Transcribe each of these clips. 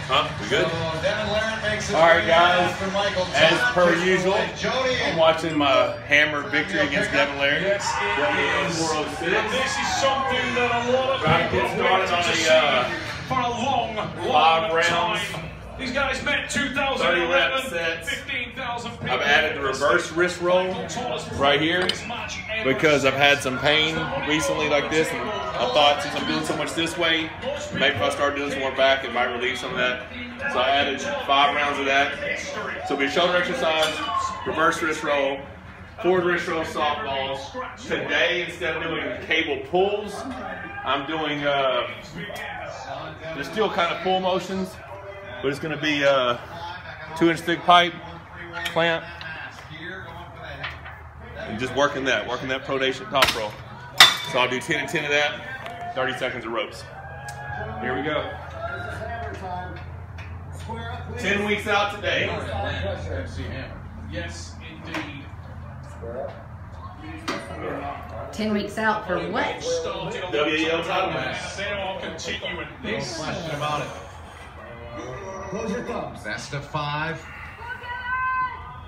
Huh? We good? Alright guys, as per usual, I'm watching my Hammer victory against Devin Laird. Yes, it is. 406. This is something that a lot of people have waited to see for a long, long time. These guys met 2011, 15,000 people. I've added the reverse wrist roll right here because I've had some pain recently like this, and I thought since I'm doing so much this way, maybe if I start doing some more back, it might relieve some of that. So I added 5 rounds of that. So it'll be a shoulder exercise, reverse wrist roll, forward wrist roll softballs. Today, instead of doing cable pulls, I'm doing, they're still kind of pull motions, but it's going to be 2-inch thick pipe, clamp, and just working that probation top roll. So I'll do 10 and 10 of that, 30 seconds of ropes. Here we go. 10 weeks out today. Yes, indeed. 10 weeks out for what? WEL title match. They all continue in this. No question about it. Close your thumbs. Best of 5.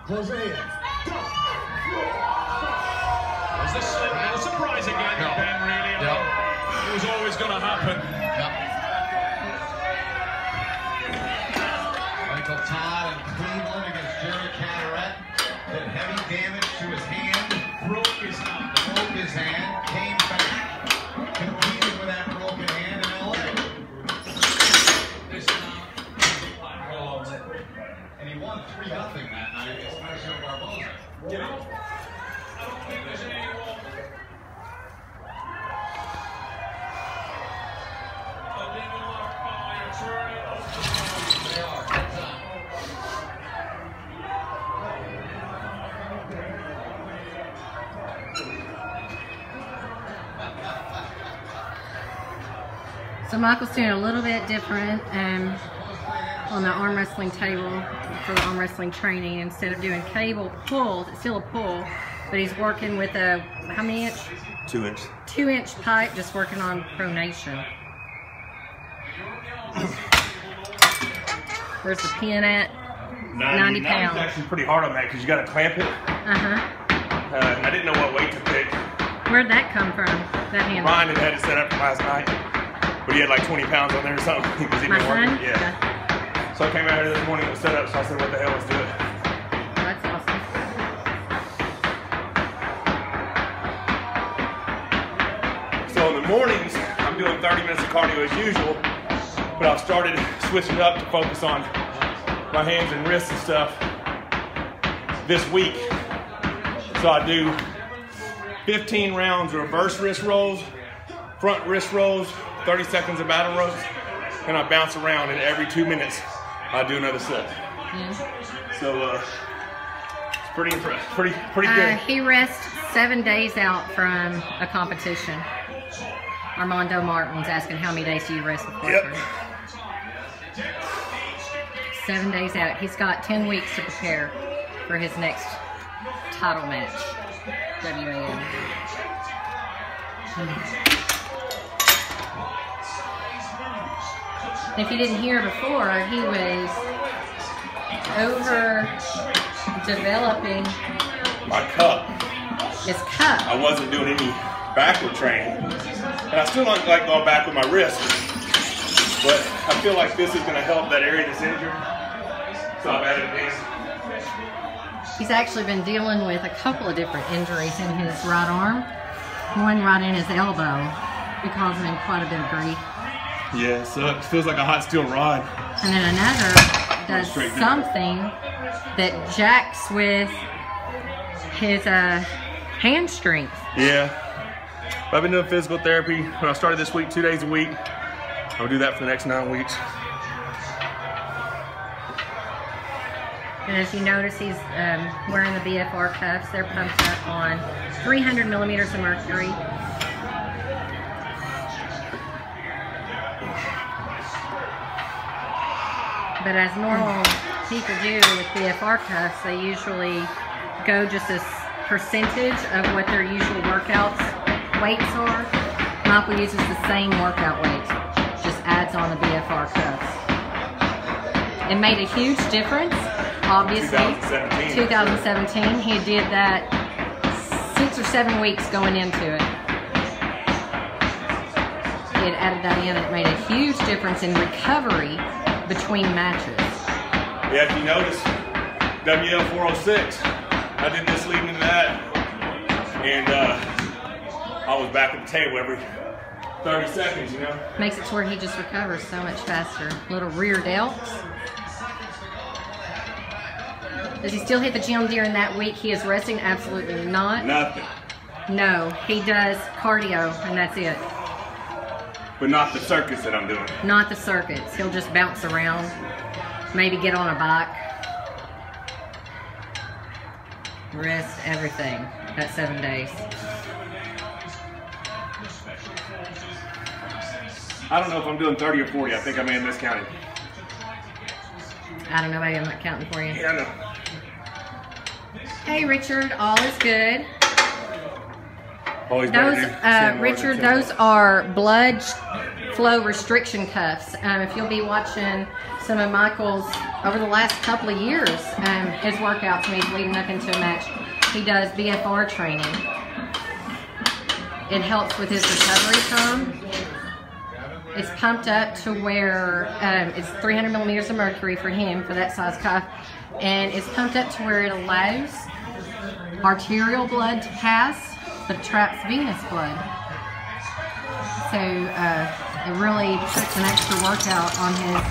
Close your hands. Go! Was this a surprise again, Ben, really? It was always going to happen. Michael Todd in Cleveland against Jerry Carteret did heavy damage to his hand. Broke his hand. Came back, competed with that broken hand in LA. And he won 3-0 that night against Marcelo Barboza. You know, I don't think there's anyone that didn't lock by a turn of the road. They are. That's on. So Michael's doing a little bit different on the arm wrestling table for the arm wrestling training. Instead of doing cable pulls, it's still a pull, but he's working with a, how many inch? 2-inch. 2-inch pipe, just working on pronation. Where's the pin at? 90 pounds. It's actually pretty hard on that because you got to clamp it. And I didn't know what weight to pick. Where'd that come from? That handle? Ryan had it set up from last night, but he had like 20 pounds on there or something. He was even working. Yeah. So I came out here this morning, it was set up, so I said, what the hell, let's do it. Oh, that's awesome. So in the mornings, I'm doing 30 minutes of cardio as usual, but I've started switching up to focus on my hands and wrists and stuff this week. So I do 15 rounds of reverse wrist rolls, front wrist rolls, 30 seconds of battle ropes, and I bounce around, and every 2 minutes I do another set. So it's pretty impressive, pretty good. He rests 7 days out from a competition. Armando Martin's asking how many days do you rest before? Yep. 7 days out. He's got 10 weeks to prepare for his next title match. WAM. If you didn't hear before, he was over-developing My cup. his cup. I wasn't doing any backward training, and I still don't like going back with my wrist, but I feel like this is going to help that area that's injured, so I've added this. He's actually been dealing with a couple of different injuries in his right arm. One right in his elbow, it causing him quite a bit of grief. Yeah, so it feels like a hot steel rod. And then another does something that jacks with his hand strength. Yeah. I've been doing physical therapy. When I started this week, 2 days a week. I'll do that for the next 9 weeks. And as you notice, he's wearing the BFR cuffs. They're pumped up on 300 millimeters of mercury. But as normal people do with BFR cuffs, they usually go just a percentage of what their usual workouts weights are. Michael uses the same workout weights, just adds on the BFR cuffs. It made a huge difference, obviously. 2017. He did that 6 or 7 weeks going into it. He had added that in. It made a huge difference in recovery between matches. Yeah, if you notice, WL 406, I did this leading into that, and I was back at the table every 30 seconds, you know? Makes it to where he just recovers so much faster. Little rear delts. Does he still hit the gym during that week he is resting? Absolutely not. Nothing. No, he does cardio, and that's it. But not the circuits that I'm doing. Not the circuits. He'll just bounce around, maybe get on a bike. Rest, everything. That's 7 days. I don't know if I'm doing 30 or 40. I think I may have miscounted. I don't know, maybe I'm not counting for you. Yeah, I know. Hey, Richard, all is good. Always Those, Richard, those are blood flow restriction cuffs. If you'll be watching some of Michael's over the last couple of years, his workouts when he's leading up into a match, he does BFR training. It helps with his recovery time. It's pumped up to where it's 300 millimeters of mercury for him, for that size cuff, and it's pumped up to where it allows arterial blood to pass, but it traps venous blood. So it really puts an extra workout on his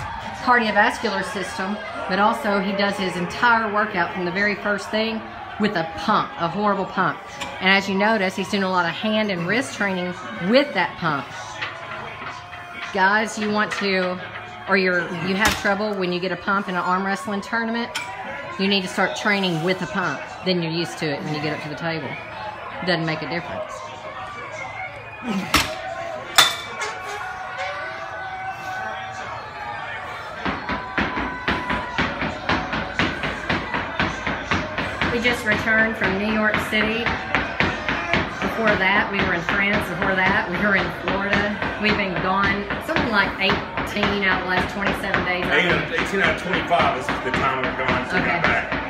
cardiovascular system, but also he does his entire workout from the very first thing with a pump, a horrible pump. And as you notice, he's doing a lot of hand and wrist training with that pump. Guys, you want to, or you have trouble when you get a pump in an arm wrestling tournament, you need to start training with a pump. Then you're used to it when you get up to the table. It doesn't make a difference. We just returned from New York City. Before that, we were in France. Before that, we were in Florida. We've been gone something like 18 out of the last 27 days. 18 out of 25 is the time we're gone. So okay.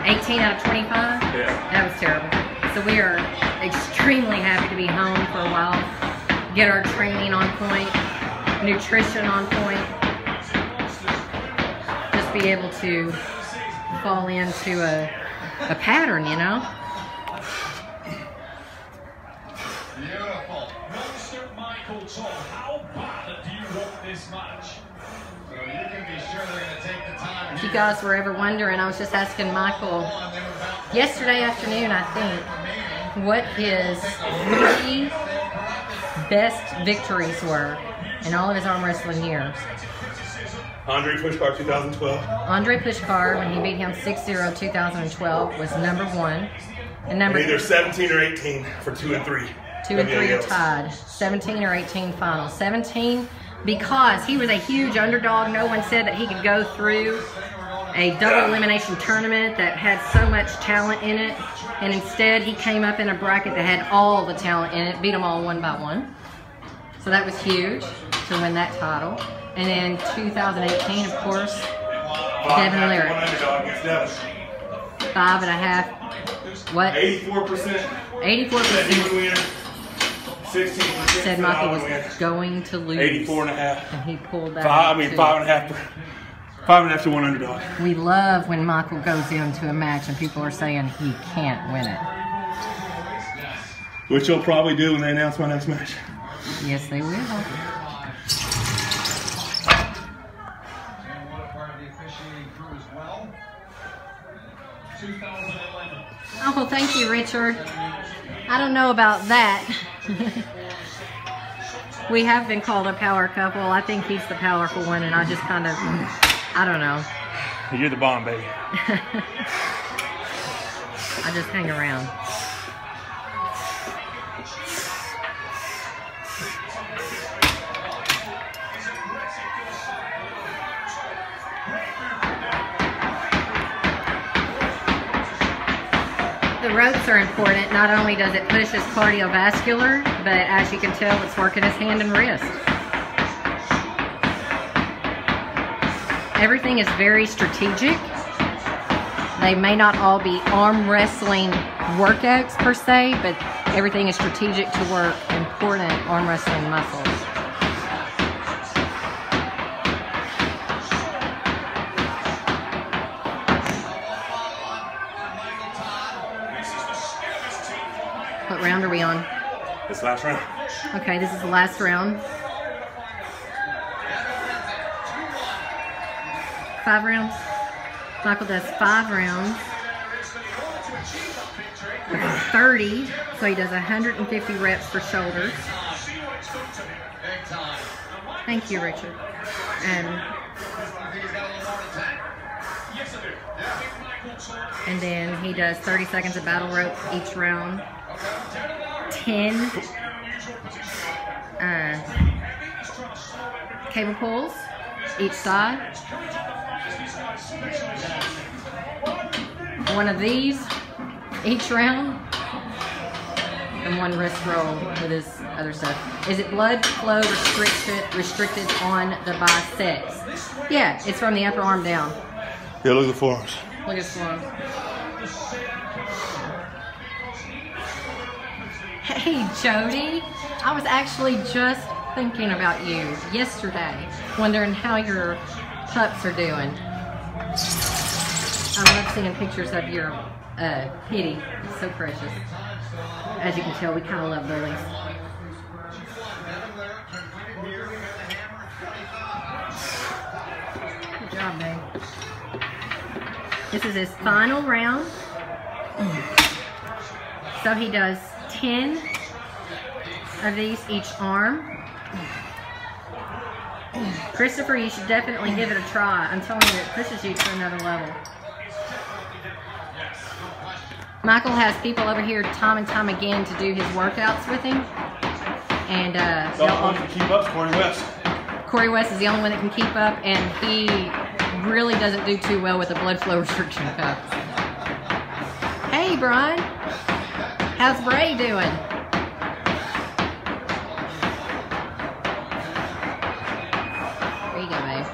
18 out of 25? Yeah. That was terrible. So we are extremely happy to be home for a while. Get our training on point, nutrition on point. Just be able to fall into a pattern, you know? Beautiful. Mr. Michael Todd, how bad do you want this match? So you can be sure they're going to take the time. If you guys were ever wondering, I was just asking Michael yesterday afternoon, I think, what his 3 best victories were in all of his arm wrestling years. Andre Pushkar 2012. Andre Pushkar, when he beat him 6-0 2012, was number 1. And number Either 17 or 18 for 2 and 3. 2 and 3 are tied. 17 or 18 final. 17 because he was a huge underdog. No one said that he could go through a double elimination tournament that had so much talent in it. And instead, he came up in a bracket that had all the talent in it, beat them all 1 by 1. So that was huge to win that title. And then 2018, of course, Devin Lyric. 5.5. What? 84%. 84%. 16% said Michael was going to lose. 84.5. And he pulled that. 5.5 to 1 underdog. We love when Michael goes into a match and people are saying he can't win it. Which you'll probably do when they announce my next match. Yes, they will. Oh, thank you, Richard. I don't know about that. We have been called a power couple. I think he's the powerful one, and I just kind of, I don't know. You're the bomb, baby. I just hang around. The ropes are important. Not only does it push his cardiovascular, but as you can tell, it's working his hand and wrist. Everything is very strategic. They may not all be arm wrestling workouts per se, but everything is strategic to work important arm wrestling muscles. What round are we on? This last round. Okay, this is the last round. 5 rounds. Michael does 5 rounds of 30, so he does 150 reps for shoulders. Thank you, Richard. And then he does 30 seconds of battle rope each round. 10 cable pulls each side. One of these each round. And one wrist roll with his other stuff. Is it blood flow restricted on the biceps? Yeah, it's from the upper arm down. Yeah, look at the forearms. Look at his forearms. Hey, Jody. I was actually just thinking about you yesterday, wondering how your pups are doing. I love seeing pictures of your kitty. It's so precious. As you can tell, we kind of love bullies. Good job, babe. This is his final round. So he does 10 of these each arm. Christopher, you should definitely give it a try. I'm telling you, it pushes you to another level. Michael has people over here time and time again to do his workouts with him. And the only one that can keep up is Corey West. Corey West is the only one that can keep up, and he really doesn't do too well with the blood flow restriction cups. Hey, Brian. How's Bray doing? There you go, babe.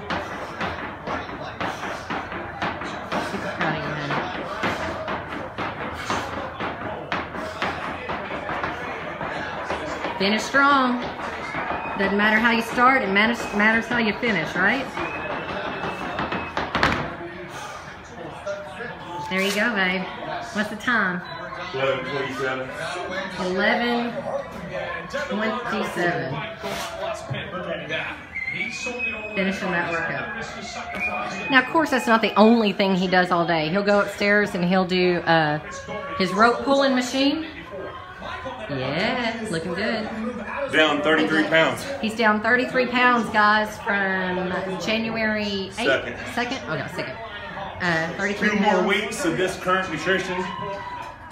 Super proud of you, honey. Finish strong. Doesn't matter how you start, it matters how you finish, right? There you go, babe. What's the time? 11:27. 11:27. Finishing that workout. Now, of course, that's not the only thing he does all day. He'll go upstairs and he'll do his rope pulling machine. Yeah, looking good. Down 33 pounds. He's down 33 pounds, guys, from January 8th. 2nd? Oh, no, 2nd. 33 2 pounds. more weeks of this current nutrition.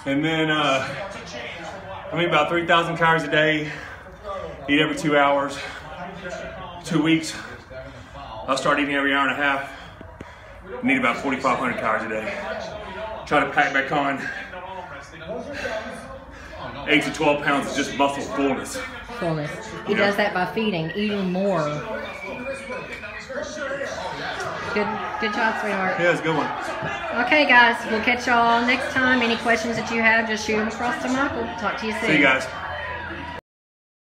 And then, about 3,000 calories a day. Eat every 2 hours. 2 weeks. I'll start eating every hour and a half. Need about 4,500 calories a day. Try to pack back on 8 to 12 pounds of just muscle fullness. He does that by feeding, eating more. Good job, sweetheart. Yeah, it's a good one. Okay, guys, we'll catch y'all next time. Any questions that you have, just shoot them across to Michael. Talk to you soon. See you guys.